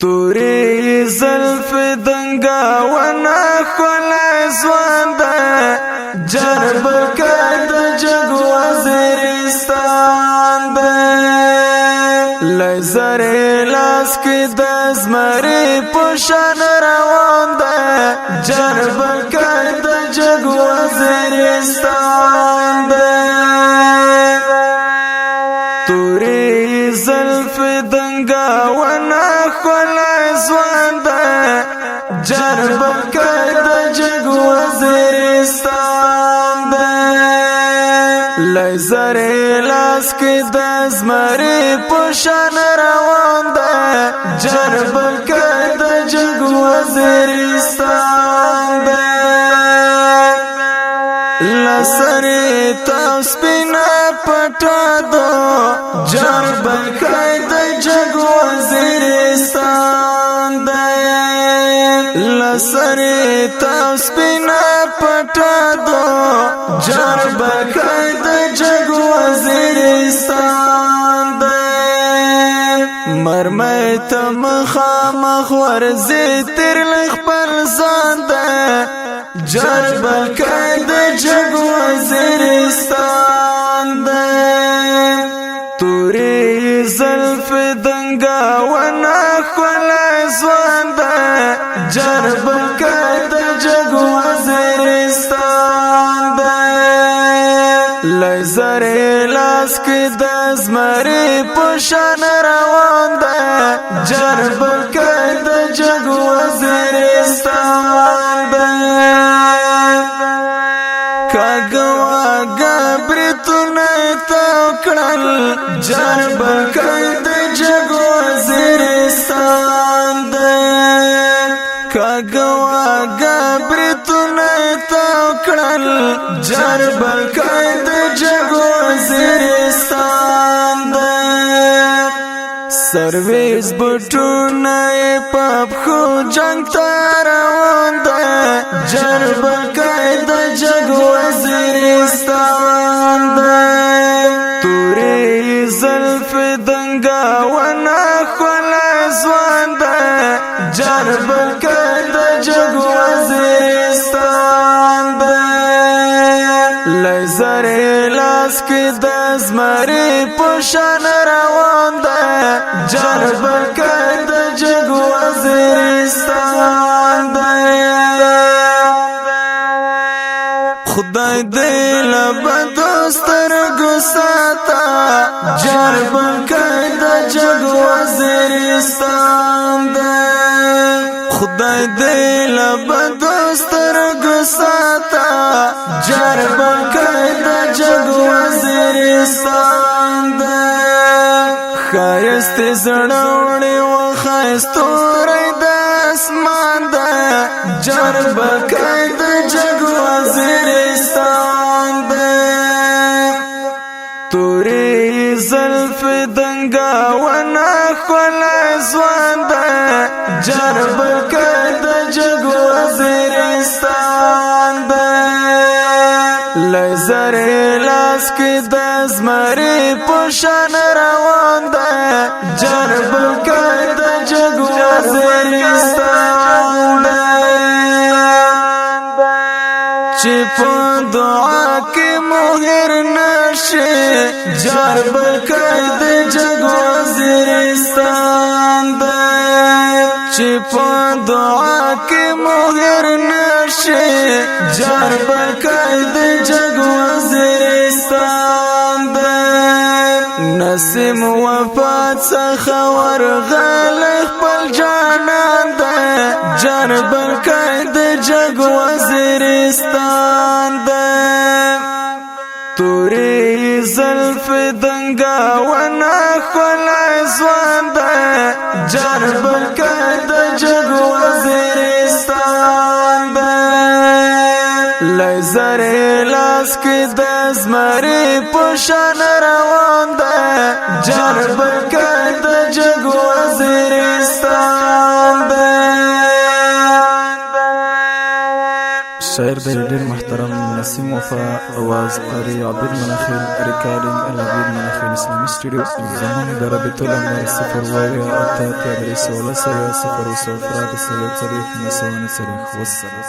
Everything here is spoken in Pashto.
توری زلف دنگا ونا خلا زوانده جرب کرد جگ وزیرستان ده لیزر لاس کی دزمری پوشان روان ده جرب کرد جگ وزیرستان ده توری زلف دنگا ونا خلا زوانده جرب کرد جگ وزیرستان ده لیزر لاس کی دزمری پوشان روان ده جرب کرد جگ وزیرستان ده لسری تاس پینا پٹا دو جرب کرد جگ وزیرستان ده لسری تاس پینا پٹا دو جرب کرد جگ وزیرستان ده مرمۍ ته مخامخ ورځي تر خپل ځان ده جرب کرد جگ وزیرستان ده توری زلف دنگا ونا خلا زوان ده جرب کرد جگ وزیرستان ده لیزر لاس کی دزمری پوشان روان ده جرب کرد جگ وزیرستان ده کاغواگا بریتونه توکړل جرب کرد جگ وزیرستان ده کاغواگا بریتونه توکړل جرب کرد جگ وزیرستان ده سرویس بټونه پاپ خو جنگ ته روان ده جرب کرد جگ وزیرستان ده توری زلف دنگا ونا خلا زوان ده جرب کرد جگ وزیرستان ده لیزر لاس کی دزمری پوشان روان ده جرب کرد جگ وزیرستان ده خدای دل بدوستر گساتا جرب کرد جگ وزیرستان ده خدای دل بدوستر گساتا جرب کرد جگ وزیرستان ده خایست زړوړې و خایستورې د اسمان ده جرب کرد جگ وزیرستان ده توری زلف دنگا ونا خلا زوان ده جرب کرد جگ وزیرستان ده لیزر لاس کی دزمری پوشان روان ده جرب کرد جگ وزیرستان ده چی په دعا کی مهر نشي جرب کرد جگ وزیرستان ده چی په دعا کی مهر نشي جرب کرد جگ وزیرستان ده نسیم وفات څخه ورغل خپل جانان ده جرب کرد جگ وزیرستان ده توری زلف دنگا ونا خلا زوان ده جرب کرد جگ وزیرستان ده لیزر لاس کی دزمری پوشان روان ده جرب کرد جگ وزیرستان ده شاعر د ډېر محترم نسیم وفا، आवाज قاری عبید مناخیل، ریکارډینګ العبید مناخیل اسلامي سټوډیو. زموږ د رابطو نمبر 0 والسلام.